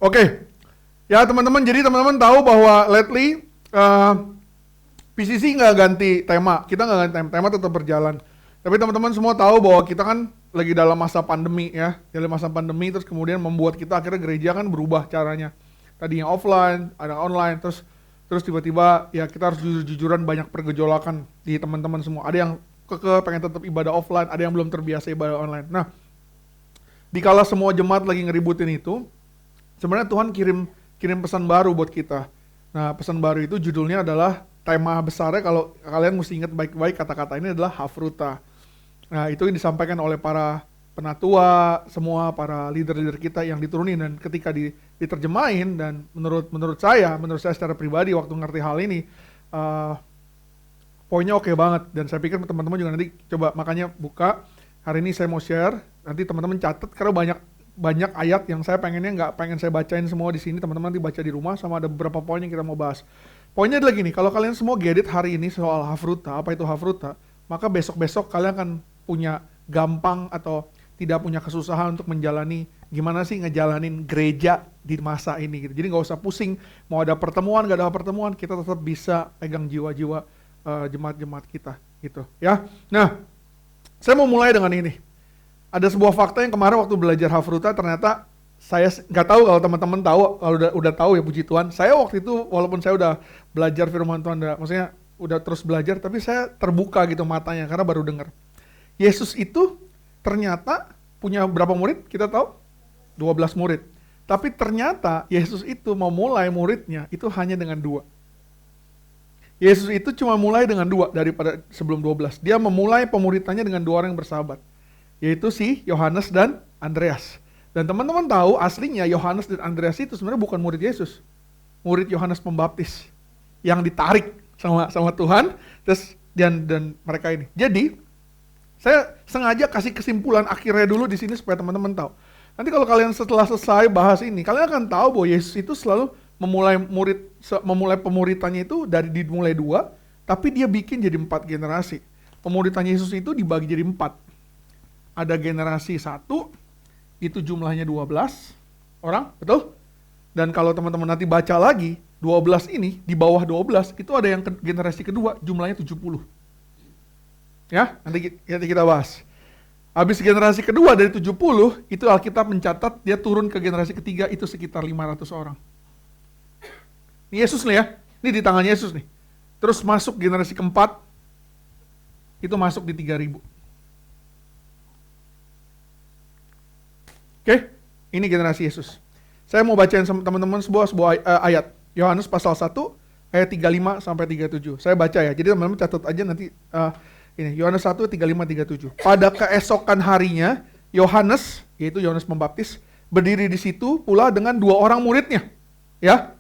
Oke. Ya teman-teman, jadi teman-teman tahu bahwa lately PCC nggak ganti tema, kita nggak ganti tema tetap berjalan. Tapi teman-teman semua tahu bahwa kita kan lagi dalam masa pandemi ya, dalam masa pandemi terus kemudian membuat kita akhirnya gereja kan berubah caranya. Tadinya offline, ada online, terus tiba-tiba ya kita harus jujur-jujuran banyak pergejolakan di teman-teman semua. Ada yang pengen tetap ibadah offline, ada yang belum terbiasa ibadah online. Nah, dikala semua jemaat lagi ngeributin itu, sebenarnya Tuhan kirim pesan baru buat kita. Nah, pesan baru itu judulnya adalah, tema besarnya kalau kalian mesti ingat baik-baik kata-kata ini adalah Hafruta. Nah, itu yang disampaikan oleh para penatua, semua para leader-leader kita yang diturunin, dan ketika diterjemahin, dan menurut saya secara pribadi waktu ngerti hal ini, poinnya oke banget, dan saya pikir teman-teman juga nanti coba makanya buka. Hari ini saya mau share, nanti teman-teman catat karena banyak ayat yang saya pengennya nggak pengen saya bacain semua di sini, teman-teman nanti baca di rumah, sama ada beberapa poin yang kita mau bahas. Poinnya adalah gini, kalau kalian semua gedit hari ini soal Hafruta, apa itu Hafruta, maka besok-besok kalian akan punya gampang atau tidak punya kesusahan untuk menjalani gimana sih ngejalanin gereja di masa ini gitu. Jadi nggak usah pusing, mau ada pertemuan, nggak ada pertemuan, kita tetap bisa pegang jiwa-jiwa jemaat-jemaat kita gitu ya. Nah, saya mau mulai dengan ini. Ada sebuah fakta yang kemarin waktu belajar Hafruta, ternyata saya nggak tahu kalau teman-teman tahu, kalau udah tahu ya puji Tuhan. Saya waktu itu walaupun saya udah belajar firman Tuhan, maksudnya udah terus belajar, tapi saya terbuka gitu matanya karena baru dengar. Yesus itu ternyata punya berapa murid? Kita tahu 12 murid. Tapi ternyata Yesus itu memulai muridnya itu hanya dengan 2. Yesus itu cuma mulai dengan 2 daripada sebelum 12. Dia memulai pemuridannya dengan 2 orang yang bersahabat, yaitu si Yohanes dan Andreas. Dan teman-teman tahu aslinya Yohanes dan Andreas itu sebenarnya bukan murid Yesus. Murid Yohanes Pembaptis yang ditarik sama Tuhan, terus dan mereka ini. Jadi, saya sengaja kasih kesimpulan akhirnya dulu di sini supaya teman-teman tahu. Nanti kalau kalian setelah selesai bahas ini, kalian akan tahu bahwa Yesus itu selalu memulai pemuridannya itu dimulai 2, tapi dia bikin jadi 4 generasi. Pemuridan Yesus itu dibagi jadi 4. Ada generasi 1, itu jumlahnya 12 orang, betul? Dan kalau teman-teman nanti baca lagi, 12 ini, di bawah 12, itu ada yang generasi kedua, jumlahnya 70. Ya, nanti kita bahas. Habis generasi kedua dari 70, itu Alkitab mencatat, dia turun ke generasi ketiga, itu sekitar 500 orang. Ini Yesus nih ya, ini di tangan Yesus nih. Terus masuk generasi keempat, itu masuk di 3000. Oke, ini generasi Yesus. Saya mau bacain sama teman-teman sebuah ayat. Yohanes pasal 1, ayat 35 sampai 37. Saya baca ya, jadi teman-teman catat aja nanti. Ini, Yohanes 1, 35-37. Pada keesokan harinya, Yohanes, yaitu Yohanes Pembaptis, berdiri di situ pula dengan 2 orang muridnya. Ya.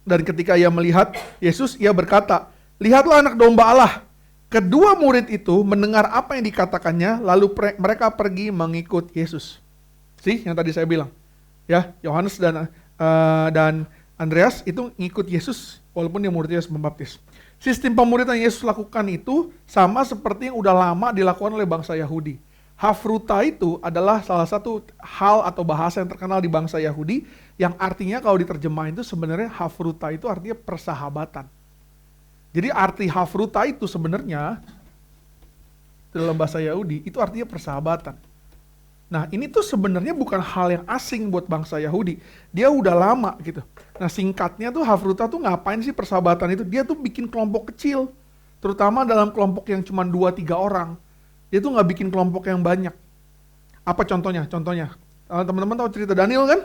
Dan ketika ia melihat Yesus, ia berkata, "Lihatlah anak domba Allah." Kedua murid itu mendengar apa yang dikatakannya, lalu mereka pergi mengikut Yesus. Yang tadi saya bilang, ya, Yohanes dan Andreas itu ngikut Yesus walaupun dia murid Yesus Pembaptis. Sistem pemuridan yang Yesus lakukan itu sama seperti yang udah lama dilakukan oleh bangsa Yahudi. Hafruta itu adalah salah satu hal atau bahasa yang terkenal di bangsa Yahudi, yang artinya kalau diterjemahin itu sebenarnya Hafruta itu artinya persahabatan. Jadi arti Hafruta itu sebenarnya dalam bahasa Yahudi itu artinya persahabatan. Nah, ini tuh sebenarnya bukan hal yang asing buat bangsa Yahudi. Dia udah lama gitu. Nah, singkatnya tuh Hafruta tuh ngapain sih persahabatan itu? Dia tuh bikin kelompok kecil. Terutama dalam kelompok yang cuma 2-3 orang. Dia tuh nggak bikin kelompok yang banyak. Apa contohnya? Teman-teman tahu cerita Daniel kan?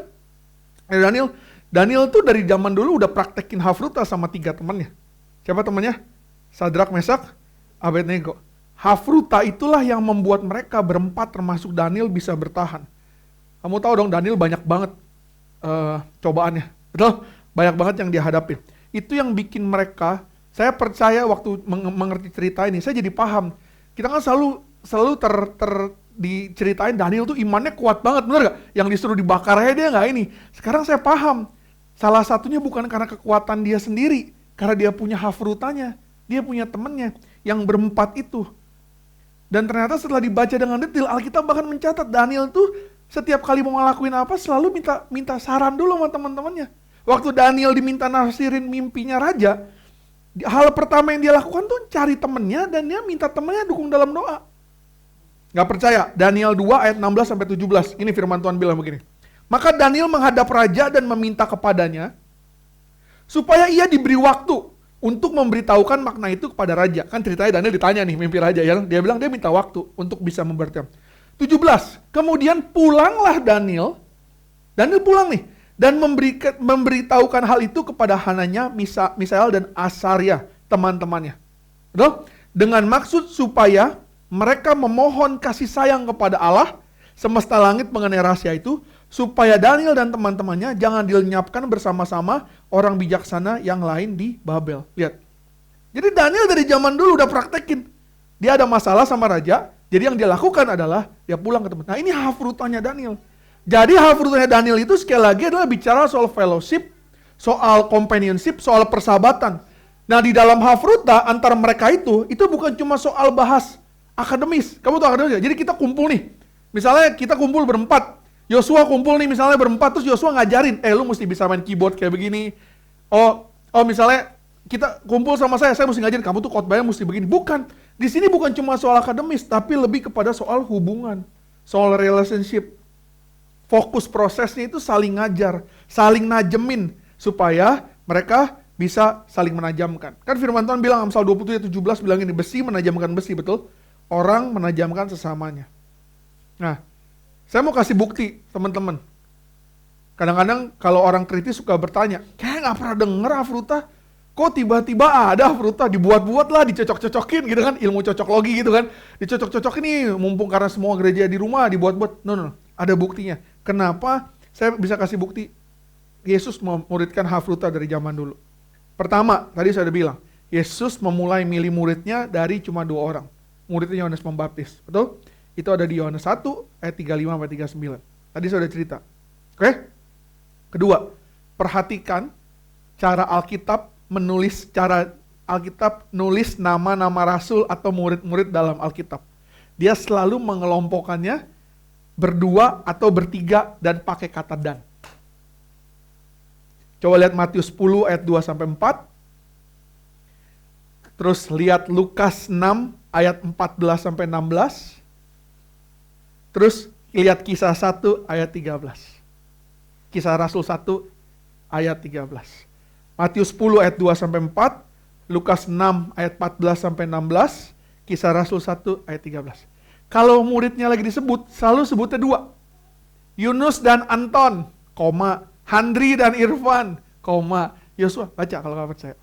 Daniel tuh dari zaman dulu udah praktekin Hafruta sama 3 temannya. Siapa temannya? Sadrak, Mesak, Abednego. Hafruta itulah yang membuat mereka berempat termasuk Daniel bisa bertahan. Kamu tahu dong Daniel banyak banget cobaannya. Betul? Banyak banget yang dia hadapin. Itu yang bikin mereka, saya percaya waktu mengerti cerita ini, saya jadi paham. Kita kan selalu diceritain Daniel tuh imannya kuat banget, bener gak? Yang disuruh dibakar aja dia gak ini. Sekarang saya paham, salah satunya bukan karena kekuatan dia sendiri, karena dia punya Hafrutanya, dia punya temennya yang berempat itu. Dan ternyata setelah dibaca dengan detail, Alkitab bahkan mencatat Daniel tuh setiap kali mau ngelakuin apa selalu minta saran dulu sama teman-temannya. Waktu Daniel diminta nafsirin mimpinya raja, hal pertama yang dia lakukan tuh cari temennya dan dia minta temennya dukung dalam doa. Gak percaya? Daniel 2 ayat 16-17. Ini firman Tuhan bilang begini. Maka Daniel menghadap raja dan meminta kepadanya supaya ia diberi waktu untuk memberitahukan makna itu kepada raja. Kan ceritanya Daniel ditanya nih mimpi raja ya. Dia bilang dia minta waktu untuk bisa memberitahu. 17. Kemudian pulanglah Daniel. Daniel pulang nih. Dan memberitahukan hal itu kepada Hananya, Misael dan Asaria, teman-temannya. Betul? Dengan maksud supaya mereka memohon kasih sayang kepada Allah semesta langit mengenai rahasia itu, supaya Daniel dan teman-temannya jangan dilenyapkan bersama-sama orang bijaksana yang lain di Babel. Lihat. Jadi Daniel dari zaman dulu udah praktekin. Dia ada masalah sama raja, jadi yang dia lakukan adalah dia pulang ke teman. Nah ini hafrutanya Daniel. Jadi hafrutanya Daniel itu sekali lagi adalah bicara soal fellowship, soal companionship, soal persahabatan. Nah di dalam hafruta antara mereka itu bukan cuma soal bahas akademis. Kamu tahu akademis ya? Jadi kita kumpul nih. Misalnya kita kumpul berempat. Yosua kumpul nih misalnya berempat, terus Yosua ngajarin, lu mesti bisa main keyboard kayak begini. Oh misalnya kita kumpul sama saya mesti ngajarin, kamu tuh khotbahnya mesti begini. Bukan. Di sini bukan cuma soal akademis, tapi lebih kepada soal hubungan, soal relationship. Fokus prosesnya itu saling ngajar, saling najemin, supaya mereka bisa saling menajamkan. Kan firman Tuhan bilang, Amsal 27:17 bilang ini, besi menajamkan besi, betul? Orang menajamkan sesamanya. Nah, saya mau kasih bukti, teman-teman. Kadang-kadang kalau orang kritis suka bertanya, kayak gak pernah denger hafruta, kok tiba-tiba ada hafruta, dibuat-buat lah, dicocok-cocokin gitu kan, ilmu cocoklogi gitu kan, dicocok-cocokin nih, mumpung karena semua gereja di rumah, dibuat-buat. No, ada buktinya. Kenapa saya bisa kasih bukti? Yesus memuridkan hafruta dari zaman dulu. Pertama, tadi saya udah bilang, Yesus memulai milih muridnya dari cuma 2 orang. Muridnya Yohanes Pembaptis, betul? Itu ada di Yohanes 1 ayat 35-39. Tadi saya udah cerita. Oke? Kedua, perhatikan cara Alkitab nulis nama-nama rasul atau murid-murid dalam Alkitab. Dia selalu mengelompokkannya berdua atau bertiga dan pakai kata dan. Coba lihat Matius 10 ayat 2-4. Terus lihat Lukas 6 ayat 14-16. Terus lihat Kisah 1 ayat 13. Kisah Rasul 1 ayat 13. Matius 10 ayat 2-4. Lukas 6 ayat 14-16. Kisah Rasul 1 ayat 13. Kalau muridnya lagi disebut, selalu sebutnya 2. Yunus dan Anton, koma. Handri dan Irfan, koma. Yosua, baca kalau nggak percaya.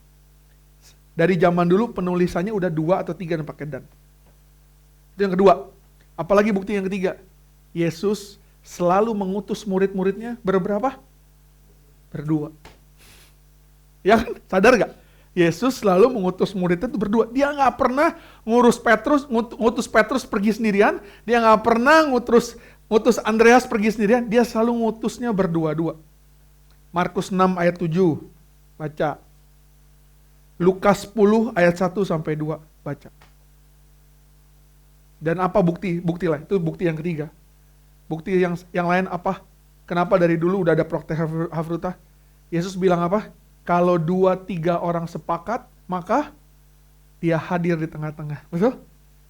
Dari zaman dulu penulisannya udah 2 atau 3 dan pakai dan. Itu yang kedua. Apalagi bukti yang ketiga. Yesus selalu mengutus murid-muridnya berberapa? Berdua. Ya kan? Sadar gak? Yesus selalu mengutus muridnya itu berdua. Dia nggak pernah ngutus Petrus pergi sendirian. Dia nggak pernah ngutus Andreas pergi sendirian. Dia selalu ngutusnya berdua-dua. Markus 6 ayat 7. Baca. Lukas 10 ayat 1-2. Baca. Dan apa bukti lain? Itu bukti yang ketiga. Bukti yang lain apa? Kenapa dari dulu udah ada praktek hafruta? Yesus bilang apa? Kalau 2-3 orang sepakat, maka dia hadir di tengah-tengah. Betul?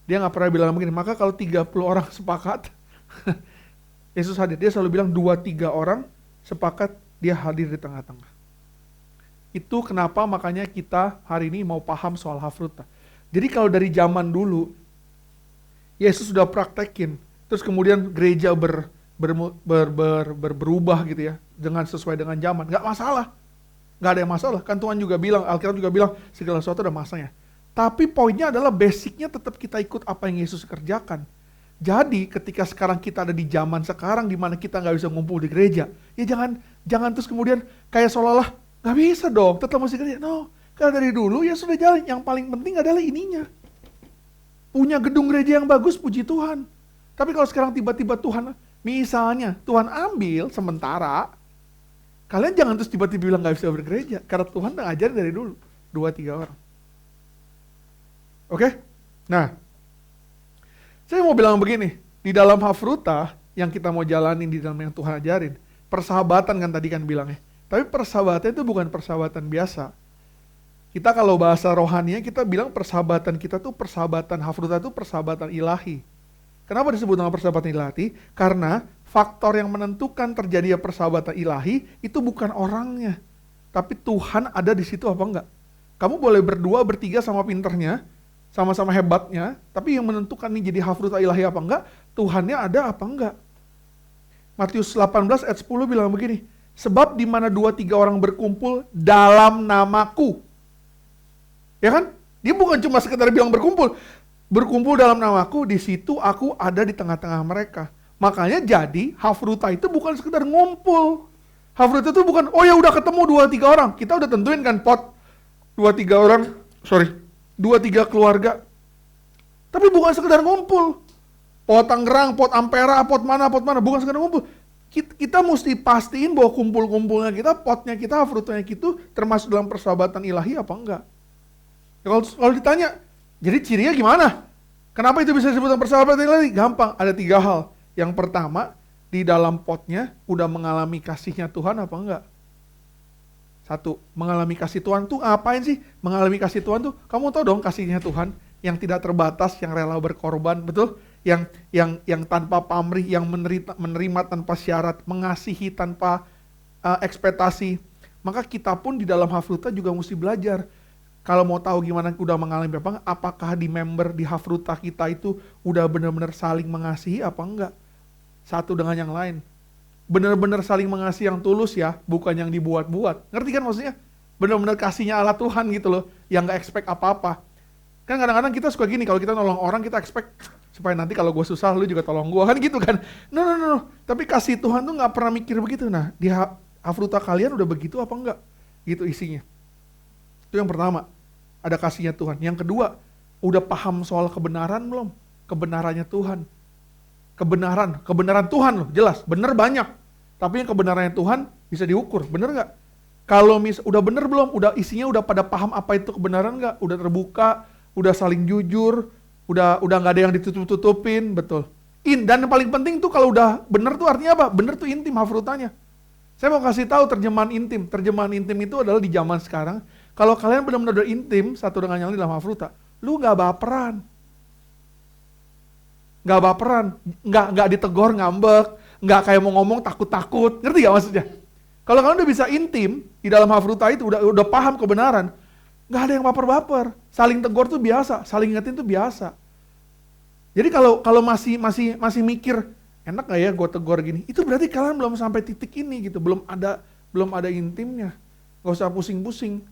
Dia gak pernah bilang begini, maka kalau 30 orang sepakat, Yesus hadir. Dia selalu bilang 2-3 orang sepakat, dia hadir di tengah-tengah. Itu kenapa makanya kita hari ini mau paham soal hafruta. Jadi kalau dari zaman dulu, Yesus sudah praktekin, terus kemudian gereja berubah gitu ya, dengan sesuai dengan zaman, gak masalah. Gak ada yang masalah, kan Tuhan juga bilang, Alkitab juga bilang, segala sesuatu ada masanya. Tapi poinnya adalah basicnya tetap kita ikut apa yang Yesus kerjakan. Jadi ketika sekarang kita ada di zaman sekarang di mana kita gak bisa ngumpul di gereja, ya jangan terus kemudian kayak seolah-olah, gak bisa dong, tetap mesti gereja. No, karena dari dulu ya sudah jalan, yang paling penting adalah ininya. Punya gedung gereja yang bagus, puji Tuhan. Tapi kalau sekarang tiba-tiba Tuhan, misalnya Tuhan ambil sementara, kalian jangan terus tiba-tiba bilang gak bisa bergereja. Karena Tuhan udah ngajarin dari dulu. 2-3 orang. Oke? Nah, saya mau bilang begini. Di dalam hafruta, yang kita mau jalanin di dalam yang Tuhan ajarin. Persahabatan kan tadi kan bilangnya. Tapi persahabatan itu bukan persahabatan biasa. Kita kalau bahasa rohaninya kita bilang persahabatan kita tuh persahabatan hafruta itu persahabatan ilahi. Kenapa disebut nama persahabatan ilahi? Karena faktor yang menentukan terjadinya persahabatan ilahi itu bukan orangnya, tapi Tuhan ada di situ apa enggak. Kamu boleh berdua, bertiga sama pinternya, sama-sama hebatnya, tapi yang menentukan nih jadi hafruta ilahi apa enggak, Tuhannya ada apa enggak. Matius 18 ayat 10 bilang begini, sebab di mana 2-3 orang berkumpul dalam namaku. Ya kan? Dia bukan cuma sekedar bilang berkumpul dalam namaku, di situ aku ada di tengah-tengah mereka. Makanya jadi hafruta itu bukan sekedar ngumpul. Hafruta itu bukan, oh ya udah ketemu 2-3 orang. Kita udah tentuin kan pot 2-3 orang, 2-3 keluarga. Tapi bukan sekedar ngumpul. Pot Tangerang, pot Ampera, pot mana, bukan sekedar ngumpul. Kita mesti pastiin bahwa kumpul-kumpulnya kita, potnya kita, hafrutanya kita termasuk dalam persahabatan ilahi apa enggak. Ya, kalau ditanya, jadi cirinya gimana? Kenapa itu bisa disebut persahabatan ilahi? Gampang, ada 3 hal. Yang pertama, di dalam potnya udah mengalami kasihnya Tuhan apa enggak? 1, mengalami kasih Tuhan tuh ngapain sih? Mengalami kasih Tuhan tuh, kamu tahu dong kasihnya Tuhan yang tidak terbatas, yang rela berkorban, betul? Yang tanpa pamrih, yang menerima tanpa syarat, mengasihi tanpa ekspektasi. Maka kita pun di dalam hafruta juga mesti belajar. Kalau mau tahu gimana udah mengalami apa, apakah di member di hafruta kita itu udah benar-benar saling mengasihi apa enggak? Satu dengan yang lain. Benar-benar saling mengasihi yang tulus ya, bukan yang dibuat-buat. Ngerti kan maksudnya? Benar-benar kasihnya Allah Tuhan gitu loh, yang gak expect apa-apa. Kan kadang-kadang kita suka gini, kalau kita nolong orang kita expect supaya nanti kalau gue susah lu juga tolong gue, kan gitu kan. No. Tapi kasih Tuhan tuh gak pernah mikir begitu. Nah, di hafruta kalian udah begitu apa enggak? Gitu isinya. Itu yang pertama, ada kasihnya Tuhan. Yang kedua, udah paham soal kebenaran belum? Kebenarannya Tuhan. Kebenaran Tuhan loh, jelas, bener banyak. Tapi yang kebenarannya Tuhan bisa diukur, bener nggak? Kalau udah bener belum? Udah isinya udah pada paham apa itu kebenaran nggak? Udah terbuka, udah saling jujur, udah nggak ada yang ditutup-tutupin, betul. Dan yang paling penting tuh kalau udah bener tuh artinya apa? Bener tuh intim hafrutanya. Saya mau kasih tahu terjemahan intim. Terjemahan intim itu adalah di zaman sekarang. Kalau kalian benar-benar udah intim satu dengan yang lain dalam hafruta, lu nggak baperan. Nggak ditegor ngambek, nggak kayak mau ngomong takut-takut, ngerti gak maksudnya? Kalau kalian udah bisa intim di dalam hafruta itu, udah paham kebenaran, nggak ada yang baper-baper, saling tegur tuh biasa, saling ingetin tuh biasa. Jadi kalau masih mikir, enak gak ya gue tegur gini, itu berarti kalian belum sampai titik ini gitu, belum ada intimnya, nggak usah pusing-pusing.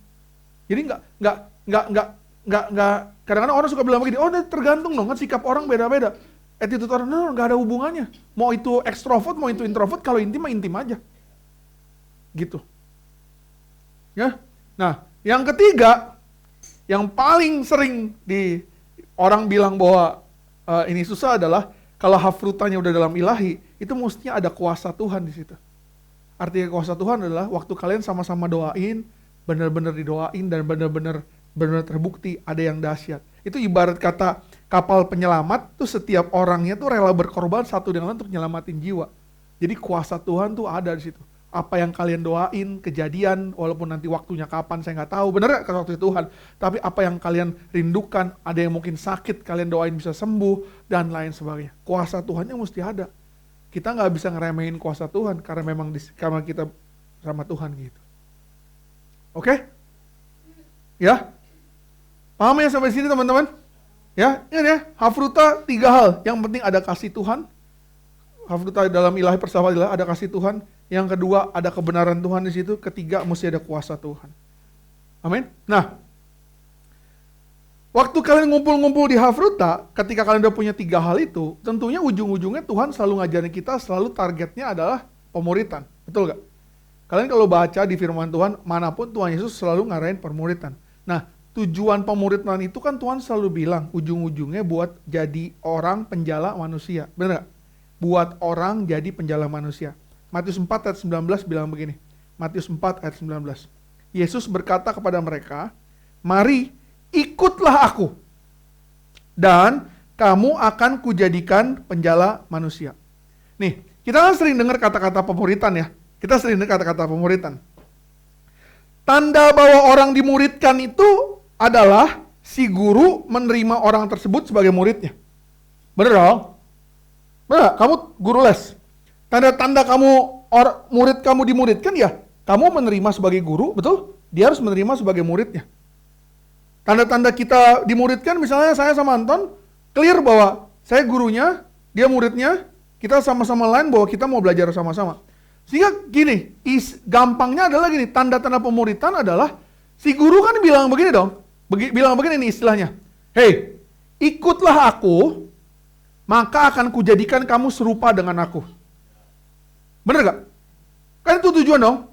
Jadi nggak kadang-kadang orang suka bilang begini, oh tergantung dong kan sikap orang beda-beda. Attitude orang, nggak ada hubungannya. Mau itu ekstrovert, mau itu introvert, kalau intim mah intim aja. Gitu. Ya. Nah, yang ketiga, yang paling sering orang bilang bahwa ini susah adalah, kalau hafrutanya udah dalam ilahi, itu mestinya ada kuasa Tuhan di situ. Artinya kuasa Tuhan adalah waktu kalian sama-sama doain, benar-benar didoain dan benar-benar terbukti ada yang dahsyat. Itu ibarat kata kapal penyelamat tuh setiap orangnya tuh rela berkorban satu dengan lain untuk nyelamatin jiwa. Jadi kuasa Tuhan tuh ada di situ. Apa yang kalian doain, kejadian, walaupun nanti waktunya kapan saya nggak tahu, bener gak waktu Tuhan. Tapi apa yang kalian rindukan, ada yang mungkin sakit, kalian doain bisa sembuh, dan lain sebagainya. Kuasa Tuhannya mesti ada. Kita nggak bisa ngeremehin kuasa Tuhan, karena memang karena kita sama Tuhan gitu. Oke? Ya? Paham ya sampai sini teman-teman? Ya, ingat ya, hafruta 3 hal. Yang penting ada kasih Tuhan. Hafruta dalam ilahi persahabatan ilahi ada kasih Tuhan. Yang kedua ada kebenaran Tuhan di situ. Ketiga mesti ada kuasa Tuhan. Amin. Nah, waktu kalian ngumpul-ngumpul di hafruta, ketika kalian udah punya 3 hal itu, tentunya ujung-ujungnya Tuhan selalu ngajarin kita, selalu targetnya adalah pemuritan. Betul gak? Kalian kalau baca di firman Tuhan, manapun Tuhan Yesus selalu ngarahin pemuritan. Nah, tujuan pemuritan itu kan Tuhan selalu bilang, ujung-ujungnya buat jadi orang penjala manusia. Bener gak? Buat orang jadi penjala manusia. Matius 4 ayat 19 bilang begini. Matius 4 ayat 19. Yesus berkata kepada mereka, mari ikutlah aku, dan kamu akan kujadikan penjala manusia. Nih, kita kan sering dengar kata-kata pemuritan ya. Kita sering dengar kata-kata pemuritan. Tanda bahwa orang dimuridkan itu adalah si guru menerima orang tersebut sebagai muridnya. Bener dong? Bener, kamu guru les. Tanda-tanda kamu murid kamu dimuridkan ya, kamu menerima sebagai guru, betul? Dia harus menerima sebagai muridnya. Tanda-tanda kita dimuridkan, misalnya saya sama Anton, clear bahwa saya gurunya, dia muridnya, kita sama-sama lain bahwa kita mau belajar sama-sama. Sehingga gini, gampangnya adalah gini, tanda-tanda pemuritan adalah, si guru kan bilang begini dong, bilang begini nih istilahnya, hey, ikutlah aku, maka akan kujadikan kamu serupa dengan aku. Bener gak? Kan itu tujuan dong.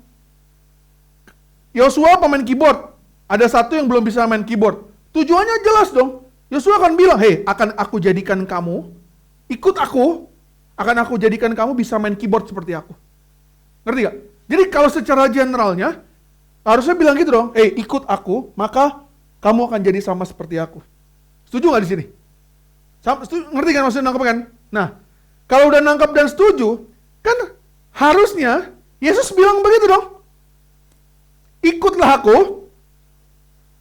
Yosua pemain keyboard, ada satu yang belum bisa main keyboard. Tujuannya jelas dong. Yosua akan bilang, hey, akan aku jadikan kamu, ikut aku, akan aku jadikan kamu bisa main keyboard seperti aku. Ngerti gak? Jadi kalau secara generalnya, harusnya bilang gitu dong, hey, ikut aku, maka kamu akan jadi sama seperti aku. Setuju gak di sini? Ngerti kan maksudnya nangkep kan? Nah, kalau udah nangkep dan setuju, kan harusnya Yesus bilang begitu dong. Ikutlah aku,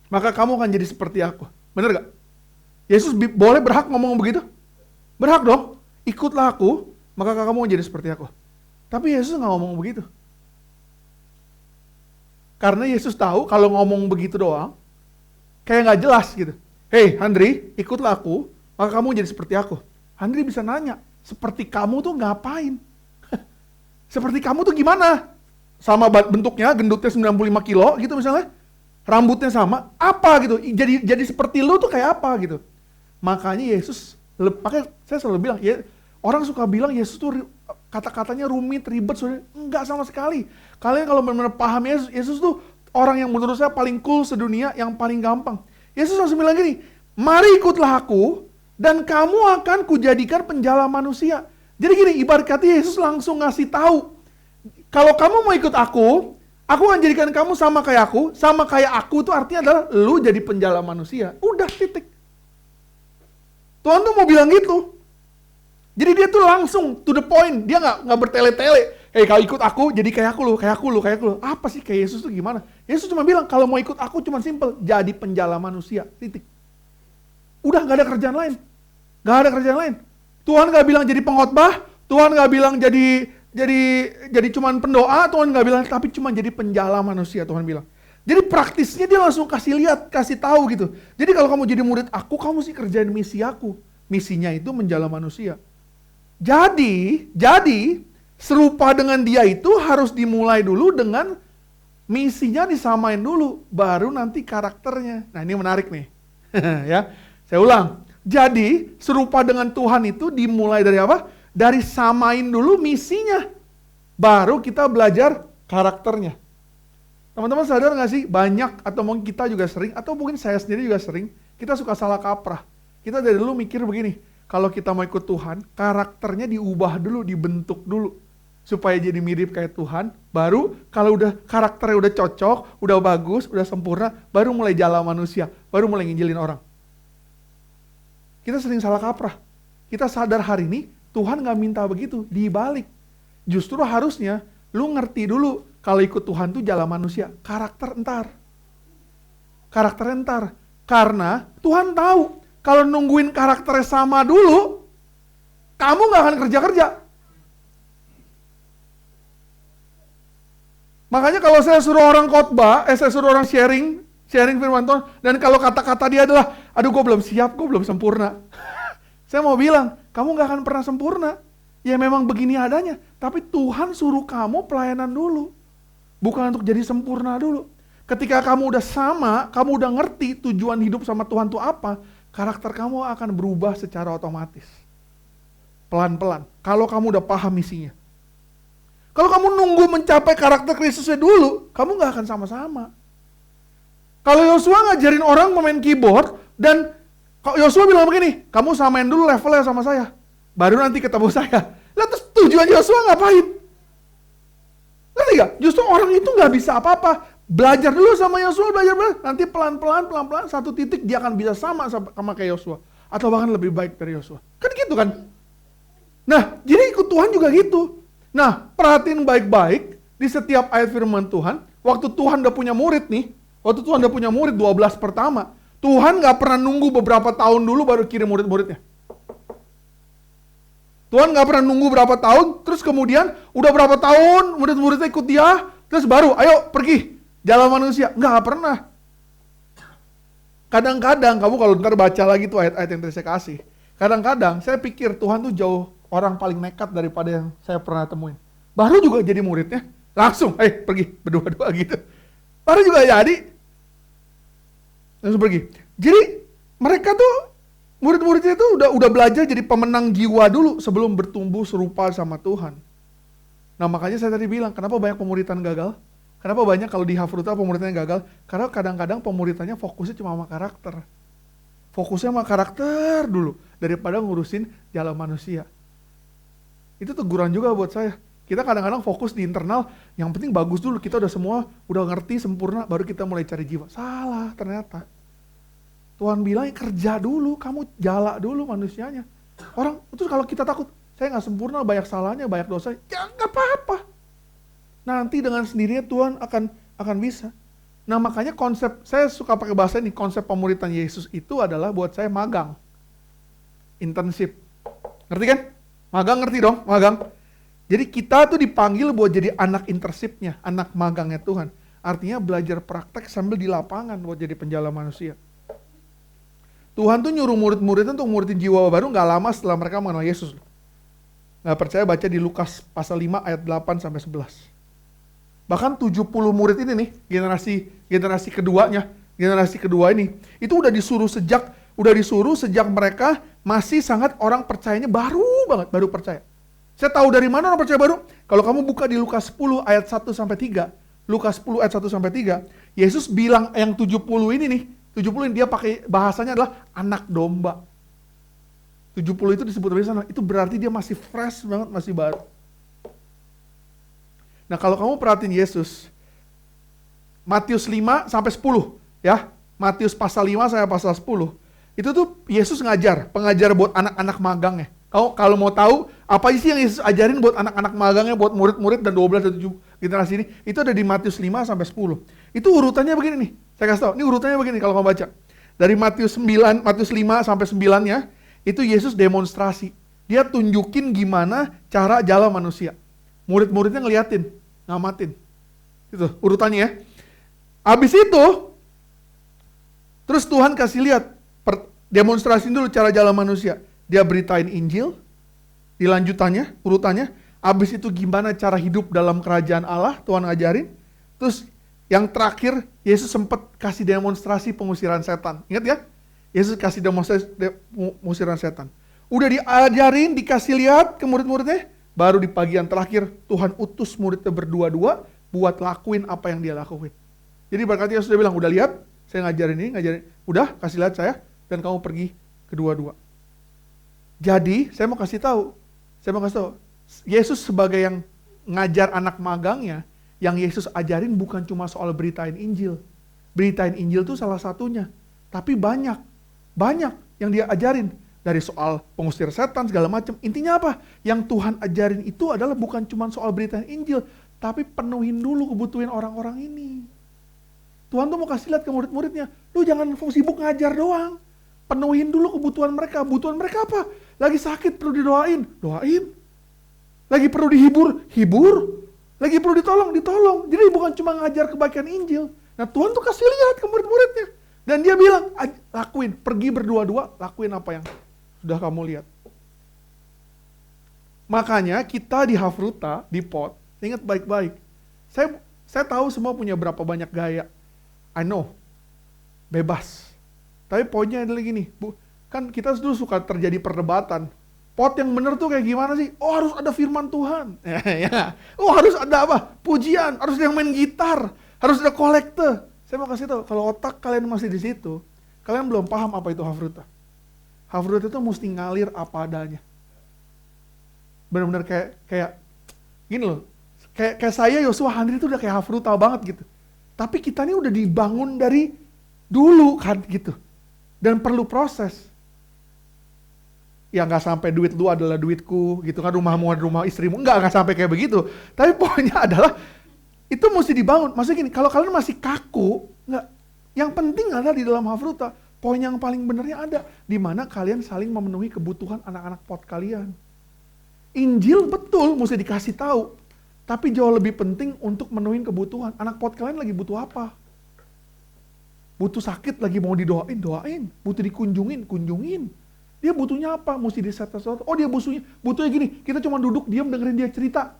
maka kamu akan jadi seperti aku. Bener gak? Yesus boleh berhak ngomong begitu? Berhak dong. Ikutlah aku, maka kamu akan jadi seperti aku. Tapi Yesus gak ngomong begitu. Karena Yesus tahu kalau ngomong begitu doang, kayak gak jelas gitu. Hey Handri, ikutlah aku, maka kamu jadi seperti aku. Handri bisa nanya, seperti kamu tuh ngapain? Seperti kamu tuh gimana? Sama bentuknya, gendutnya 95 kilo gitu misalnya. Rambutnya sama, apa gitu. Jadi seperti lu tuh kayak apa gitu. Makanya Yesus, makanya saya selalu bilang, ya, orang suka bilang Yesus tuh kata-katanya rumit, ribet, enggak sama sekali. Kalian kalau benar-benar paham Yesus tuh orang yang menurut saya paling cool sedunia, yang paling gampang. Yesus langsung bilang gini, mari ikutlah aku, dan kamu akan kujadikan penjala manusia. Jadi gini, ibarat kata Yesus langsung ngasih tahu, kalau kamu mau ikut aku akan jadikan kamu sama kayak aku tuh artinya adalah lu jadi penjala manusia. Udah, titik. Tuhan tuh mau bilang gitu. Jadi dia tuh langsung to the point, dia nggak bertele-tele. Hey, kalau ikut aku, jadi kayak aku lu. Apa sih kayak Yesus tuh gimana? Yesus cuma bilang, kalau mau ikut aku cuma simple, jadi penjala manusia, titik. Udah nggak ada kerjaan lain. Tuhan nggak bilang jadi pengkhotbah, Tuhan nggak bilang jadi cuman pendoa, Tuhan nggak bilang, tapi cuma jadi penjala manusia, Tuhan bilang. Jadi praktisnya dia langsung kasih lihat, kasih tahu gitu. Jadi kalau kamu jadi murid aku, kamu sih kerjain misi aku. Misinya itu menjala manusia. Jadi serupa dengan dia itu harus dimulai dulu dengan misinya disamain dulu, baru nanti karakternya. Nah ini menarik nih, ya. Saya ulang. Jadi serupa dengan Tuhan itu dimulai dari apa? Dari samain dulu misinya, baru kita belajar karakternya. Teman-teman sadar gak sih? Banyak, atau mungkin kita juga sering, atau mungkin saya sendiri juga sering, kita suka salah kaprah. Kita dari dulu mikir begini, kalau kita mau ikut Tuhan, karakternya diubah dulu, dibentuk dulu. Supaya jadi mirip kayak Tuhan, baru kalau udah karakternya udah cocok, udah bagus, udah sempurna, baru mulai jalan manusia, baru mulai nginjilin orang. Kita sering salah kaprah. Kita sadar hari ini, Tuhan gak minta begitu, dibalik. Justru harusnya, lu ngerti dulu, kalau ikut Tuhan tuh jalan manusia, karakter entar. Karena Tuhan tahu, kalau nungguin karakternya sama dulu, kamu gak akan kerja-kerja. Makanya kalau saya suruh orang khotbah, saya suruh orang sharing firman Tuhan, dan kalau kata-kata dia adalah, aduh gue belum siap, gue belum sempurna. Saya mau bilang, kamu gak akan pernah sempurna. Ya memang begini adanya, tapi Tuhan suruh kamu pelayanan dulu. Bukan untuk jadi sempurna dulu. Ketika kamu udah sama, kamu udah ngerti tujuan hidup sama Tuhan itu apa, karakter kamu akan berubah secara otomatis. Pelan-pelan. Kalau kamu udah paham misinya. Kalau kamu nunggu mencapai karakter Kristusnya dulu, kamu gak akan sama-sama. Kalau Yosua ngajarin orang memain keyboard, dan Yosua bilang begini, kamu samain dulu levelnya sama saya, baru nanti ketemu saya. Lah terus tujuan Yosua ngapain? Ngerti gak? Justru orang itu gak bisa apa-apa. Belajar dulu sama Yosua, belajar. Nanti pelan-pelan, satu titik dia akan bisa sama kayak Yosua. Atau bahkan lebih baik dari Yosua. Kan gitu kan? Nah, jadi ikut Tuhan juga gitu. Nah, perhatiin baik-baik di setiap ayat firman Tuhan, waktu Tuhan udah punya murid nih, waktu Tuhan udah punya murid 12 pertama, Tuhan gak pernah nunggu beberapa tahun dulu baru kirim murid-muridnya. Tuhan gak pernah nunggu berapa tahun, terus kemudian udah berapa tahun murid-muridnya ikut dia, terus baru ayo pergi jalan manusia. Gak pernah. Kadang-kadang kamu kalau ntar baca lagi tuh ayat-ayat yang tadi saya kasih, kadang-kadang saya pikir Tuhan tuh jauh orang paling nekat daripada yang saya pernah temuin. Baru juga jadi muridnya, langsung, pergi berdua-dua gitu. Baru juga jadi, langsung pergi. Jadi mereka tuh murid-muridnya itu udah belajar jadi pemenang jiwa dulu sebelum bertumbuh serupa sama Tuhan. Nah makanya saya tadi bilang, kenapa banyak pemuritan gagal? Kenapa banyak kalau di Hafruta pemuritannya gagal? Karena kadang-kadang pemuritannya fokusnya cuma sama karakter. Fokusnya sama karakter dulu, daripada ngurusin jalan manusia. Itu teguran juga buat saya. Kita kadang-kadang fokus di internal, yang penting bagus dulu, kita udah ngerti sempurna, baru kita mulai cari jiwa. Salah ternyata. Tuhan bilang kerja dulu, kamu jala dulu manusianya. Orang, itu kalau kita takut, saya gak sempurna, banyak salahnya, banyak dosa, ya gak apa-apa. Nanti dengan sendirinya Tuhan akan bisa. Nah makanya konsep, saya suka pakai bahasa ini, konsep pemuritan Yesus itu adalah buat saya magang. Internship. Ngerti kan? Magang ngerti dong, magang. Jadi kita tuh dipanggil buat jadi anak internshipnya, anak magangnya Tuhan. Artinya belajar praktek sambil di lapangan buat jadi penjala manusia. Tuhan tuh nyuruh murid-muridnya untuk muridin jiwa baru gak lama setelah mereka mengenal Yesus. Gak percaya baca di Lukas pasal 5 ayat 8-11. Bahkan 70 murid ini nih, generasi kedua ini, itu udah disuruh sejak mereka masih sangat orang percayanya baru percaya. Saya tahu dari mana orang percaya baru? Kalau kamu buka di Lukas 10 ayat 1-3, Lukas 10 ayat 1-3, Yesus bilang yang 70 ini nih, 70 ini dia pakai bahasanya adalah anak domba. 70 itu disebut dari sana, itu berarti dia masih fresh banget, masih baru. Nah kalau kamu perhatiin Yesus, Matius 5-10 ya, Matius pasal 5 sampai pasal 10, itu tuh Yesus pengajar buat anak-anak magangnya. Kalau mau tahu apa sih yang Yesus ajarin buat anak-anak magangnya, buat murid-murid dan 12 dan 7 generasi ini, itu ada di Matius 5 sampai 10. Itu urutannya begini nih, saya kasih tahu, ini urutannya begini kalau kamu baca. Dari Matius 5 sampai 9-nya, itu Yesus demonstrasi. Dia tunjukin gimana cara jalan manusia. Murid-muridnya ngeliatin, ngamatin. Itu urutannya ya. Habis itu, terus Tuhan kasih lihat, demonstrasi dulu cara jalan manusia. Dia beritain Injil, dilanjutannya, urutannya. Habis itu gimana cara hidup dalam kerajaan Allah, Tuhan ngajarin. Terus yang terakhir, Yesus sempat kasih demonstrasi pengusiran setan. Ingat ya? Yesus kasih demonstrasi pengusiran setan. Udah diajarin, dikasih lihat ke murid-muridnya, baru di bagian terakhir Tuhan utus muridnya berdua-dua buat lakuin apa yang dia lakuin. Jadi berkati Yesus sudah bilang, udah lihat, saya ngajarin, udah kasih lihat saya, dan kamu pergi kedua-dua. Jadi saya mau kasih tahu, Yesus sebagai yang ngajar anak magangnya, yang Yesus ajarin bukan cuma soal beritain Injil. Beritain Injil itu salah satunya, tapi banyak yang dia ajarin. Dari soal pengusir setan segala macam. Intinya apa? Yang Tuhan ajarin itu adalah bukan cuma soal beritain Injil, tapi penuhin dulu kebutuhan orang-orang ini. Tuhan tuh mau kasih lihat ke murid-muridnya, lu jangan sibuk ngajar doang. Penuhin dulu kebutuhan mereka. Kebutuhan mereka apa? Lagi sakit perlu didoain, doain. Lagi perlu dihibur, hibur. Lagi perlu ditolong. Jadi bukan cuma ngajar kebaikan Injil. Nah Tuhan tuh kasih lihat ke murid-muridnya. Dan dia bilang, lakuin, pergi berdua-dua, lakuin apa yang sudah kamu lihat. Makanya kita di Hafruta, di POT, ingat baik-baik. Saya tahu semua punya berapa banyak gaya. I know. Bebas. Tapi poinnya adalah gini, Bu. Kan kita dulu suka terjadi perdebatan. POT yang benar tuh kayak gimana sih? Oh harus ada firman Tuhan. Oh harus ada apa? Pujian. Harus ada yang main gitar. Harus ada kolekte. Saya mau kasih tahu, kalau otak kalian masih di situ, kalian belum paham apa itu Hafruta. Hafruta itu mesti ngalir apa adanya. Benar-benar kayak gini loh. Kayak saya Yosua Handri itu udah kayak Hafruta banget gitu. Tapi kita ini udah dibangun dari dulu kan gitu. Dan perlu proses. Ya nggak sampai duit lu adalah duitku, gitu kan, rumahmu adalah rumah istrimu. Nggak sampai kayak begitu. Tapi poinnya adalah, itu mesti dibangun. Maksudnya gini, kalau kalian masih kaku, nggak. Yang penting ada di dalam Hafruta, poin yang paling benernya ada, di mana kalian saling memenuhi kebutuhan anak-anak pot kalian. Injil betul mesti dikasih tahu, tapi jauh lebih penting untuk memenuhi kebutuhan. Anak pot kalian lagi butuh apa? Butuh sakit lagi mau didoain, doain. Butuh dikunjungin, kunjungin. Dia butuhnya apa? Mesti diset sesuatu. Oh dia butuhnya gini, kita cuma duduk diam dengerin dia cerita.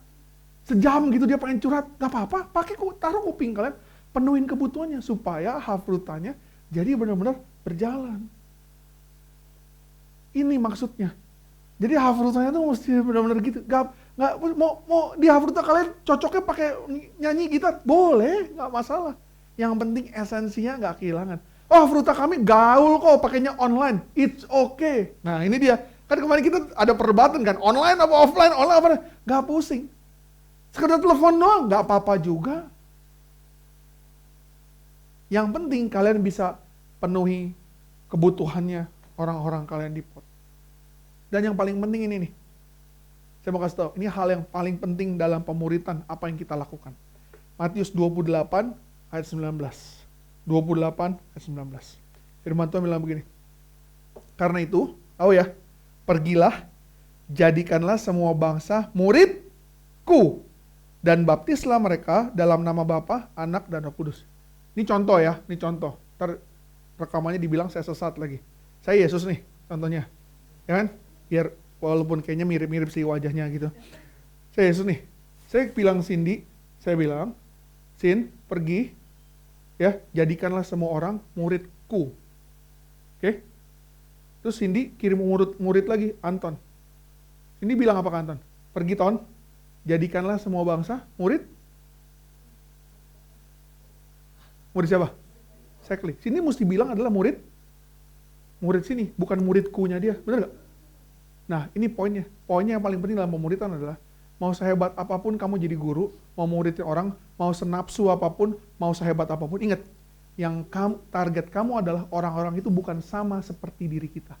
Sejam gitu dia pengen curhat, gak apa-apa, taruh kuping kalian, penuhin kebutuhannya supaya Hafrutanya jadi benar-benar berjalan. Ini maksudnya. Jadi Hafrutanya tuh mesti benar-benar gitu. Gak mau di Hafruta kalian cocoknya pakai nyanyi gitar, boleh, nggak masalah. Yang penting esensinya nggak kehilangan. Oh Hafruta kami gaul kok, pakainya online, it's okay. Nah ini dia, kan kemarin kita ada perdebatan kan, online apa offline, online apa, nggak pusing. Sekedar telepon doang, nggak apa-apa juga. Yang penting kalian bisa penuhi kebutuhannya orang-orang kalian di pot. Dan yang paling penting ini nih, saya mau kasih tahu, ini hal yang paling penting dalam pemuritan apa yang kita lakukan. Matius 28 ayat 19. 28 ayat 19. Firman Tuhan bilang begini. Karena itu, tahu ya, pergilah, jadikanlah semua bangsa muridku, dan baptislah mereka dalam nama Bapa, Anak, dan Roh Kudus. Ini contoh ya, ini contoh. Ntar rekamannya dibilang saya sesat lagi. Saya Yesus nih, contohnya. Ya kan? Biar walaupun kayaknya mirip-mirip sih wajahnya gitu. Saya Yesus nih. Saya bilang Cindy, saya bilang, Sin, pergi, ya, jadikanlah semua orang muridku. Oke? Terus Cindy kirim murid lagi, Anton. Cindy bilang apa ke Anton? Pergi Ton, jadikanlah semua bangsa murid. Murid siapa? Sekli. Sini mesti bilang adalah murid sini, bukan muridkunya dia. Benar gak? Nah, ini poinnya. Poinnya yang paling penting dalam pemuritan adalah, mau sehebat apapun kamu jadi guru, mau muridin orang, mau senapsu apapun, mau sehebat apapun, ingat, yang target kamu adalah orang-orang itu bukan sama seperti diri kita,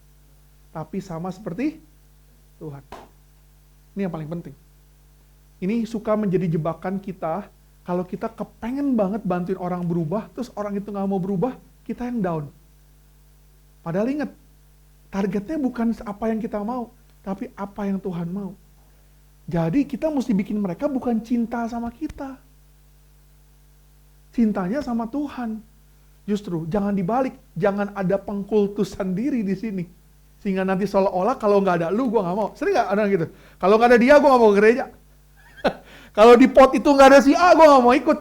tapi sama seperti Tuhan. Ini yang paling penting. Ini suka menjadi jebakan kita. Kalau kita kepengen banget bantuin orang berubah, terus orang itu gak mau berubah, kita yang down. Padahal ingat, targetnya bukan apa yang kita mau, tapi apa yang Tuhan mau. Jadi kita mesti bikin mereka bukan cinta sama kita. Cintanya sama Tuhan. Justru, jangan dibalik, jangan ada pengkultusan diri di sini. Sehingga nanti seolah-olah kalau nggak ada lu, gue nggak mau. Sering nggak ada gitu? Kalau nggak ada dia, gue nggak mau ke gereja. Kalau di pot itu nggak ada si A, gue nggak mau ikut.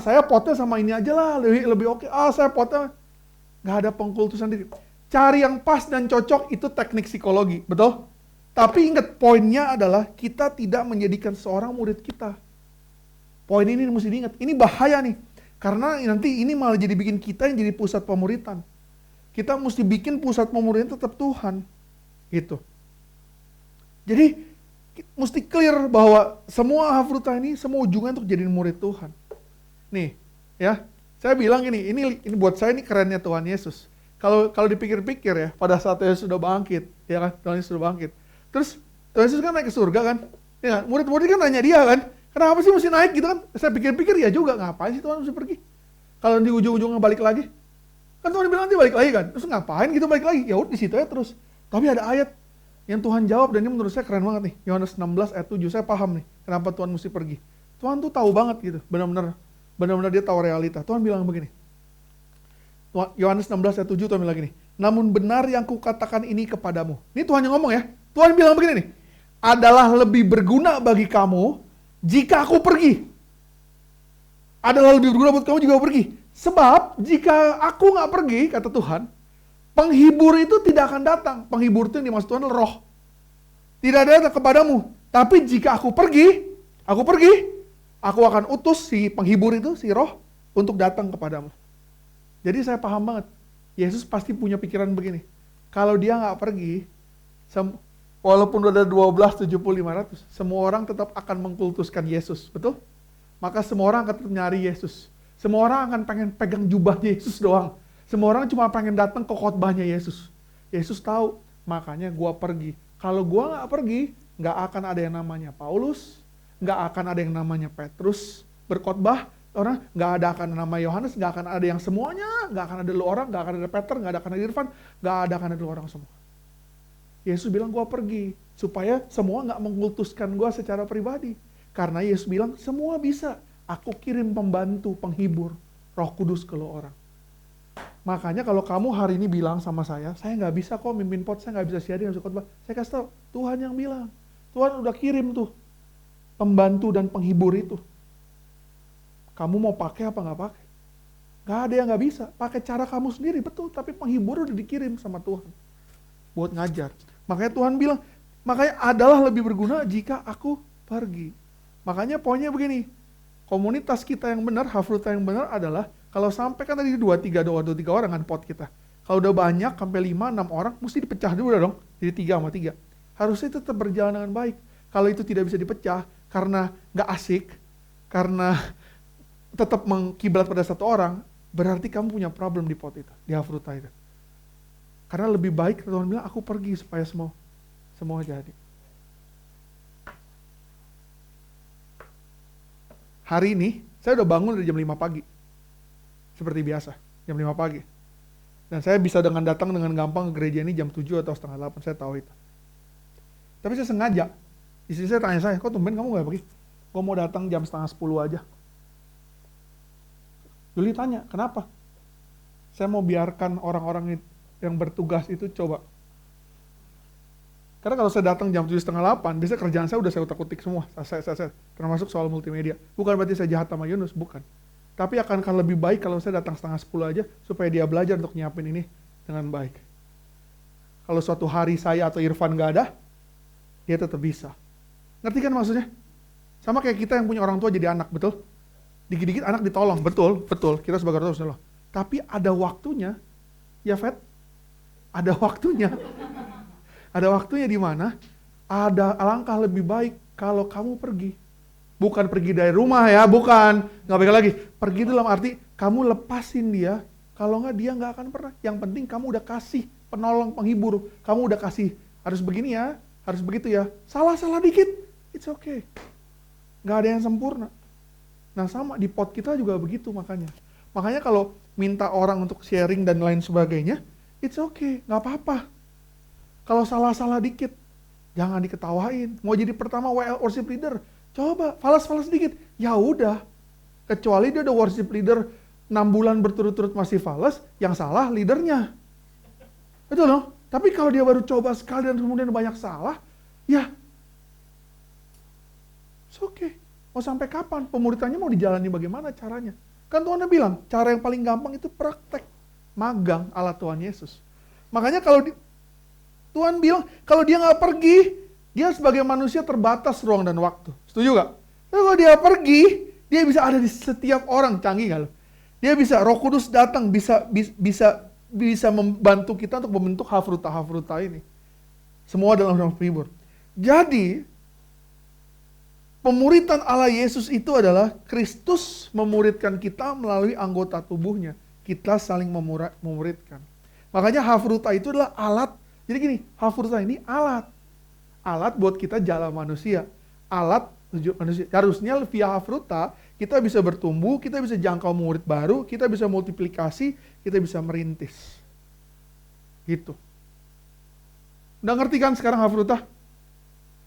Saya potnya sama ini aja lah, lebih oke. Saya potnya nggak ada pengkultusan diri. Cari yang pas dan cocok itu teknik psikologi, betul? Tapi ingat, poinnya adalah kita tidak menjadikan seorang murid kita. Poin ini mesti diingat. Ini bahaya nih, karena nanti ini malah jadi bikin kita yang jadi pusat pemuritan. Kita mesti bikin pusat pemuritan tetap Tuhan, gitu. Jadi mesti clear bahwa semua Hafruta ini semua ujungnya untuk jadi murid Tuhan. Nih, ya, saya bilang ini buat saya ini kerennya Tuhan Yesus. Kalau dipikir-pikir ya, pada saat Yesus sudah bangkit, ya kan, Tuhan Yesus sudah bangkit. Terus Tuhan Yesus kan naik ke surga kan, ya kan? Murid-murid kan nanya dia kan, kenapa sih mesti naik gitu kan? Saya pikir-pikir ya juga, ngapain sih Tuhan mesti pergi? Kalau di ujung-ujungnya balik lagi, kan Tuhan bilang nanti balik lagi kan, terus ngapain gitu balik lagi? Ya udah di situ aja terus. Tapi ada ayat yang Tuhan jawab, dan ini menurut saya keren banget nih. Yohanes 16 ayat 7, saya paham nih kenapa Tuhan mesti pergi. Tuhan tuh tahu banget gitu, benar-benar dia tahu realita. Tuhan bilang begini, Yohanes 16 ayat 7 Tuhan bilang gini, namun benar yang kukatakan ini kepadamu. Ini Tuhan yang ngomong ya. Tuhan bilang begini nih, adalah lebih berguna bagi kamu jika aku pergi. Adalah lebih berguna buat kamu jika aku pergi. Sebab jika aku nggak pergi, kata Tuhan, penghibur itu tidak akan datang. Penghibur itu yang dimaksud Tuhan adalah roh. Tidak datang kepadamu. Tapi jika aku pergi, aku akan utus si penghibur itu, si roh, untuk datang kepadamu. Jadi saya paham banget, Yesus pasti punya pikiran begini, kalau dia nggak pergi, walaupun udah 12, 70, 500, semua orang tetap akan mengkultuskan Yesus, betul? Maka semua orang akan tetap nyari Yesus. Semua orang akan pengen pegang jubah Yesus doang. Semua orang cuma pengen datang ke khotbahnya Yesus. Yesus tahu makanya gue pergi. Kalau gue nggak pergi, nggak akan ada yang namanya Paulus, nggak akan ada yang namanya Petrus berkhotbah, orang nggak ada akan nama Yohanes, nggak akan ada yang semuanya, nggak akan ada lu orang, nggak akan ada Peter, nggak akan ada Irfan, nggak akan ada lu orang semua. Yesus bilang gue pergi supaya semua nggak mengkultuskan gue secara pribadi. Karena Yesus bilang semua bisa. Aku kirim pembantu, penghibur, Roh Kudus ke lo orang. Makanya kalau kamu hari ini bilang sama saya nggak bisa kok mimpin pot, saya nggak bisa siarin, nggak bisa khotbah. Saya kasih tahu, Tuhan yang bilang. Tuhan udah kirim tuh pembantu dan penghibur itu. Kamu mau pakai apa nggak pakai? Nggak ada yang nggak bisa. Pakai cara kamu sendiri, betul. Tapi penghibur udah dikirim sama Tuhan buat ngajar. Makanya Tuhan bilang, makanya adalah lebih berguna jika aku pergi. Makanya poinnya begini, komunitas kita yang benar, Hafruta yang benar adalah, kalau sampai kan tadi 2-3 orang kan pot kita. Kalau udah banyak, sampai 5-6 orang, mesti dipecah dulu dong, jadi 3-3. Harusnya itu tetap berjalan dengan baik. Kalau itu tidak bisa dipecah, karena nggak asik, karena tetap mengkiblat pada satu orang, berarti kamu punya problem di pot itu, di Hafruta itu. Karena lebih baik Tuhan bilang, aku pergi supaya semua jadi. Hari ini, saya udah bangun dari jam 5 pagi. Seperti biasa, jam 5 pagi. Dan saya bisa datang dengan gampang ke gereja ini jam 7 atau setengah 8, saya tahu itu. Tapi saya sengaja, istri saya tanya saya, kok tumben kamu gak pergi? Gue mau datang jam setengah 10 aja. Juli tanya, kenapa? Saya mau biarkan orang-orang yang bertugas itu coba. Karena kalau saya datang jam 7:30, biasanya kerjaan saya udah saya utak-utik semua. Saya termasuk soal multimedia. Bukan berarti saya jahat sama Yunus, bukan. Tapi akan lebih baik kalau saya datang setengah 10 aja, supaya dia belajar untuk nyiapin ini dengan baik. Kalau suatu hari saya atau Irfan gak ada, dia tetap bisa. Ngerti kan maksudnya? Sama kayak kita yang punya orang tua jadi anak, betul? Dikit-dikit anak ditolong, betul. Kita sebagai orang tua harus nolong. Tapi ada waktunya, ya Fed? Ada waktunya. Ada waktunya di mana ada alangkah lebih baik kalau kamu pergi. Bukan pergi dari rumah ya, bukan. Nggak baik lagi. Pergi dalam arti kamu lepasin dia. Kalau nggak dia nggak akan pernah. Yang penting kamu udah kasih penolong, penghibur. Kamu udah kasih, harus begini ya, harus begitu ya. Salah-salah dikit, it's okay. Nggak ada yang sempurna. Nah sama, di pot kita juga begitu makanya. Makanya kalau minta orang untuk sharing dan lain sebagainya, it's okay, nggak apa-apa. Kalau salah-salah dikit, jangan diketawain. Mau jadi pertama worship leader, coba falas-falas dikit. Ya udah, kecuali dia udah worship leader 6 bulan berturut-turut masih falas, yang salah leadernya. Betul loh? Tapi kalau dia baru coba sekali dan kemudian banyak salah, ya it's okay. Mau sampai kapan? Pemuritannya mau dijalani bagaimana caranya? Kan Tuhan udah bilang, cara yang paling gampang itu praktek. Magang ala Tuhan Yesus. Makanya kalau Tuhan bilang, kalau dia nggak pergi, dia sebagai manusia terbatas ruang dan waktu. Setuju nggak? Kalau dia pergi, dia bisa ada di setiap orang. Canggih nggak lo? Dia bisa, Roh Kudus datang, bisa membantu kita untuk membentuk Hafruta ini. Semua dalam ruang penghibur. Jadi, pemuritan Allah Yesus itu adalah Kristus memuridkan kita melalui anggota tubuhnya. Kita saling memuridkan. Makanya Hafruta itu adalah alat. Jadi gini, Hafruta ini alat. Alat buat kita jalan manusia. Alat manusia. Harusnya via Hafruta, kita bisa bertumbuh, kita bisa jangkau murid baru, kita bisa multiplikasi, kita bisa merintis. Gitu. Udah ngerti kan sekarang Hafruta?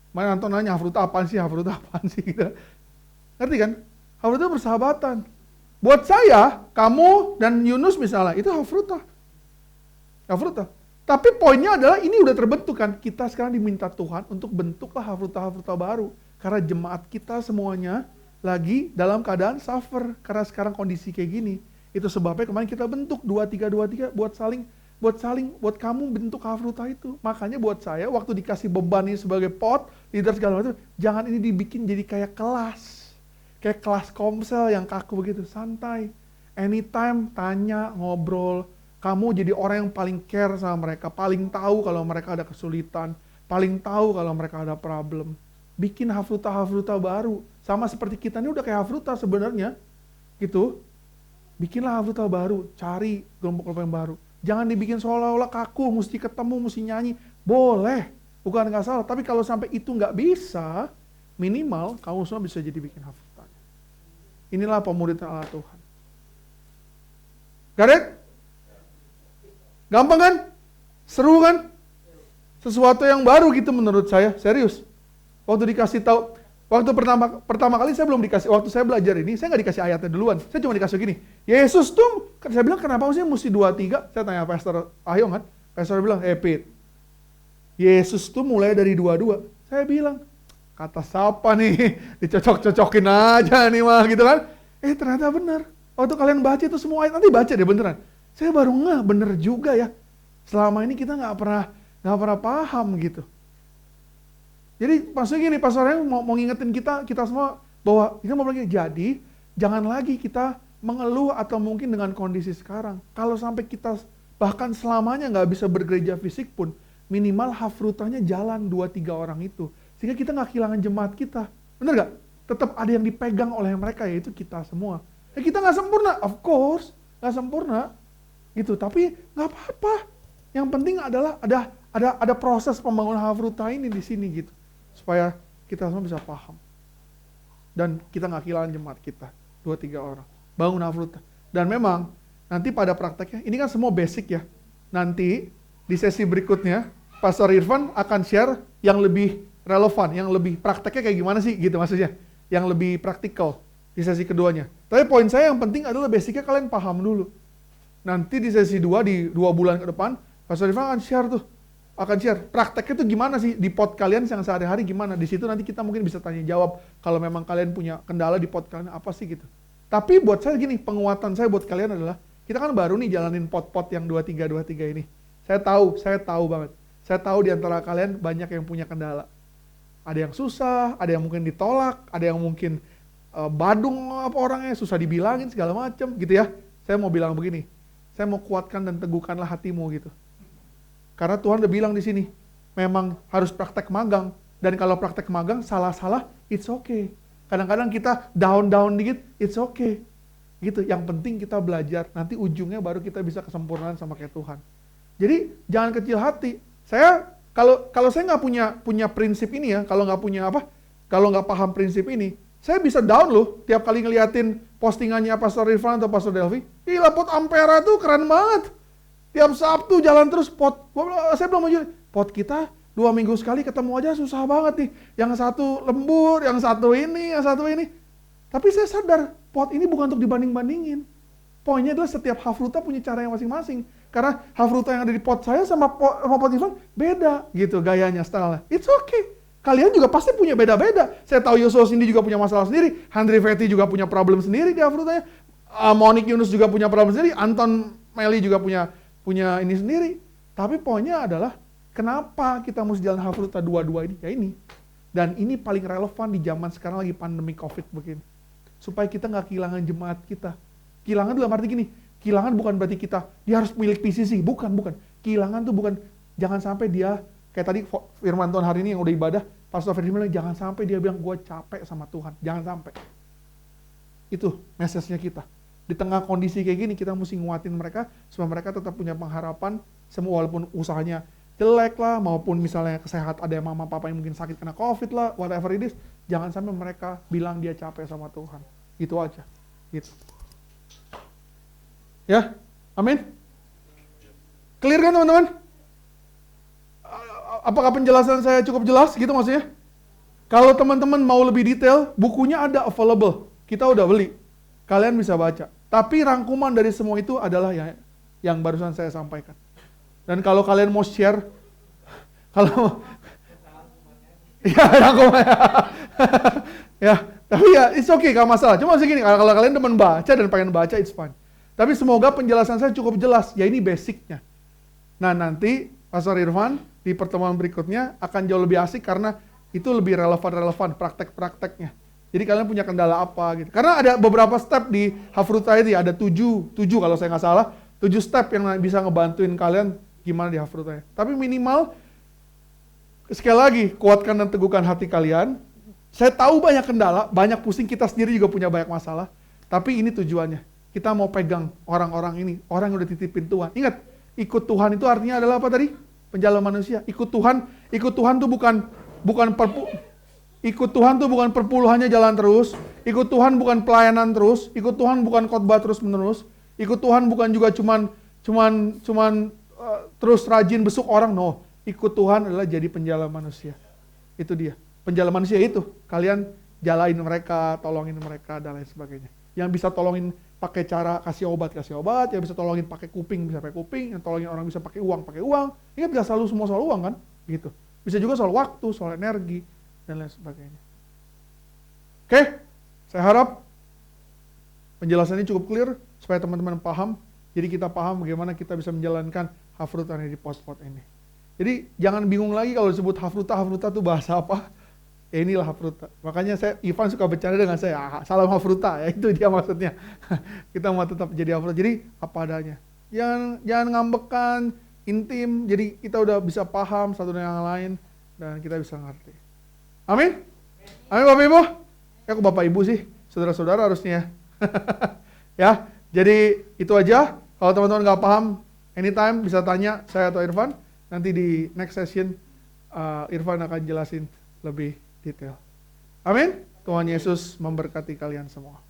Mana Anton nanya, Hafruta apaan sih? Gitu. Ngerti kan? Hafruta bersahabatan. Buat saya, kamu dan Yunus misalnya, itu Hafruta. Tapi poinnya adalah ini udah terbentuk kan. Kita sekarang diminta Tuhan untuk bentuklah Hafruta baru. Karena jemaat kita semuanya lagi dalam keadaan suffer. Karena sekarang kondisi kayak gini. Itu sebabnya kemarin kita bentuk 2-3 buat kamu bentuk Hafruta itu. Makanya buat saya waktu dikasih beban ini sebagai pot, leader segala macam, jangan ini dibikin jadi kayak kelas. Kayak kelas komsel yang kaku begitu, santai. Anytime tanya, ngobrol. Kamu jadi orang yang paling care sama mereka, paling tahu kalau mereka ada kesulitan, paling tahu kalau mereka ada problem. Bikin Hafruta baru. Sama seperti kita ini udah kayak Hafruta sebenarnya. Gitu. Bikinlah Hafruta baru, cari kelompok-kelompok yang baru. Jangan dibikin seolah-olah kaku, mesti ketemu, mesti nyanyi. Boleh, bukan nggak salah. Tapi kalau sampai itu nggak bisa, minimal kamu semua bisa jadi bikin hafal. Inilah pemuridan Allah Tuhan. Got it? Gampang kan? Seru kan? Sesuatu yang baru gitu menurut saya, serius. Waktu dikasih tahu, waktu pertama kali saya belum dikasih, waktu saya belajar ini, saya nggak dikasih ayatnya duluan. Saya cuma dikasih gini, Yesus tuh, saya bilang kenapa sih mesti 2-3? Saya tanya Pastor Ahyong kan, Pastor bilang, Pete, Yesus tuh mulai dari 2-2. Saya bilang, kata siapa nih, dicocok-cocokin aja nih mah gitu kan. Ternyata benar. Waktu kalian baca itu semua ayat, nanti baca deh beneran. Saya baru ngeh, bener juga ya. Selama ini kita nggak pernah paham gitu. Jadi maksudnya gini, pastornya mau ngingetin kita semua bahwa kita mau bilang jadi jangan lagi kita mengeluh atau mungkin dengan kondisi sekarang. Kalau sampai kita bahkan selamanya nggak bisa bergereja fisik pun, minimal hafrutanya jalan 2-3 orang itu. Sehingga kita nggak kehilangan jemaat kita. Bener nggak? Tetap ada yang dipegang oleh mereka, yaitu kita semua. Kita nggak sempurna, of course, nggak sempurna, gitu. Tapi nggak apa-apa. Yang penting adalah ada proses pembangunan hafruta ini di sini gitu, supaya kita semua bisa paham. Dan kita nggak kehilangan jemaat kita, 2-3 orang. Bangun hafruta. Dan memang nanti pada prakteknya, ini kan semua basic ya. Nanti di sesi berikutnya, Pastor Irfan akan share yang lebih relevan, yang lebih prakteknya kayak gimana sih gitu maksudnya. Yang lebih praktikal di sesi keduanya. Tapi poin saya yang penting adalah basicnya kalian paham dulu. Nanti di sesi 2, di 2 bulan ke depan, Pastor Irfan akan share prakteknya itu gimana sih di pot kalian yang sehari-hari gimana. Di situ nanti kita mungkin bisa tanya jawab kalau memang kalian punya kendala di pot kalian apa sih gitu. Tapi buat saya gini, penguatan saya buat kalian adalah kita kan baru nih jalanin pot-pot yang 23 ini. Saya tahu banget. Saya tahu di antara kalian banyak yang punya kendala. Ada yang susah, ada yang mungkin ditolak, ada yang mungkin badung apa orangnya, susah dibilangin segala macam gitu ya. Saya mau bilang begini, saya mau kuatkan dan teguhkanlah hatimu gitu. Karena Tuhan udah bilang di sini, memang harus praktek magang. Dan kalau praktek magang salah-salah, it's okay. Kadang-kadang kita down dikit, it's okay. Gitu. Yang penting kita belajar. Nanti ujungnya baru kita bisa kesempurnaan sama kayak Tuhan. Jadi jangan kecil hati. Saya kalau saya nggak punya prinsip ini ya, kalau nggak paham prinsip ini, saya bisa down loh. Tiap kali ngeliatin postingannya Pastor Irfan atau Pastor Delvi, gila pot Ampera tuh keren banget. Tiap Sabtu jalan terus pot. Saya belum mau pot kita 2 minggu sekali ketemu aja susah banget nih. Yang satu lembur, yang satu ini. Tapi saya sadar pot ini bukan untuk dibanding-bandingin. Poinnya adalah setiap hafruta punya cara yang masing-masing. Karena hafruta yang ada di pot saya sama pot Irfan beda gitu gayanya, stylenya. It's okay. Kalian juga pasti punya beda-beda. Saya tahu Yosua Cindy juga punya masalah sendiri. Handri Fetty juga punya problem sendiri di hafrutanya. Monik Yunus juga punya problem sendiri. Anton Meli juga punya ini sendiri. Tapi poinnya adalah kenapa kita mesti jalan hafruta 2-2 ini? Ya ini. Dan ini paling relevan di zaman sekarang lagi pandemi COVID begini. Supaya kita nggak kehilangan jemaat kita. Kehilangan dalam arti gini, kehilangan bukan berarti dia harus milik PCC. Bukan. Kehilangan tuh bukan, jangan sampai dia, kayak tadi firman Tuhan hari ini yang udah ibadah, Pastor Ferdi bilang, jangan sampai dia bilang, gue capek sama Tuhan. Jangan sampai. Itu message-nya kita. Di tengah kondisi kayak gini, kita mesti nguatin mereka, supaya mereka tetap punya pengharapan, semua walaupun usahanya jelek lah, maupun misalnya kesehatan, ada yang mama papa yang mungkin sakit kena COVID lah, whatever it is, jangan sampai mereka bilang dia capek sama Tuhan. Gitu aja. Gitu. Ya, amin. Clear kan teman-teman? Apakah penjelasan saya cukup jelas gitu maksudnya? Kalau teman-teman mau lebih detail, bukunya ada available. Kita udah beli. Kalian bisa baca. Tapi rangkuman dari semua itu adalah yang barusan saya sampaikan. Dan kalau kalian mau share, kalau ya rangkumannya. Ya, tapi ya it's okay, gak masalah. Cuma segini, kalau kalian teman baca dan pengen baca, it's fine. Tapi semoga penjelasan saya cukup jelas. Ya ini basicnya. Nah nanti Pastor Irfan di pertemuan berikutnya akan jauh lebih asik karena itu lebih relevan praktek-prakteknya. Jadi kalian punya kendala apa gitu. Karena ada beberapa step di Hafruta itu ya, ada 7 kalau saya nggak salah, 7 step yang bisa ngebantuin kalian gimana di Hafruta. Tapi minimal, sekali lagi, kuatkan dan teguhkan hati kalian. Saya tahu banyak kendala, banyak pusing, kita sendiri juga punya banyak masalah. Tapi ini tujuannya. Kita mau pegang orang-orang ini, orang yang udah titipin Tuhan. Ingat, Ikut Tuhan itu artinya adalah apa tadi? Penjala manusia. Ikut Tuhan tuh bukan ikut Tuhan tuh bukan perpuluhannya jalan terus. Ikut Tuhan bukan pelayanan terus. Ikut Tuhan bukan khotbah terus menerus. Ikut Tuhan bukan juga cuman terus rajin besuk orang. No, ikut Tuhan adalah jadi penjala manusia. Itu dia. Penjala manusia itu. Kalian jalain mereka, tolongin mereka dan lain sebagainya. Yang bisa tolongin pakai cara kasih obat, yang bisa tolongin pakai kuping, bisa pakai kuping, yang tolongin orang bisa pakai uang. Ini kan bisa selalu semua soal uang kan? Gitu. Bisa juga soal waktu, soal energi, dan lain sebagainya. Oke, saya harap penjelasan ini cukup clear, supaya teman-teman paham. Jadi kita paham bagaimana kita bisa menjalankan Hafruta di pot-pot ini. Jadi jangan bingung lagi kalau disebut Hafruta itu bahasa apa? Ya inilah Hafruta. Makanya Ivan suka bercanda dengan saya, salam Hafruta, ya itu dia maksudnya. Kita mau tetap jadi Hafruta. Jadi apa adanya. Jangan ngambekan, intim. Jadi kita udah bisa paham satu dengan yang lain dan kita bisa ngerti. Amin? Amin Bapak Ibu? Ya kok Bapak Ibu sih? Saudara-saudara harusnya. Ya, jadi itu aja. Kalau teman-teman nggak paham, anytime bisa tanya saya atau Irfan. Nanti di next session Irfan akan jelasin lebih detail. Amin. Tuhan Yesus memberkati kalian semua.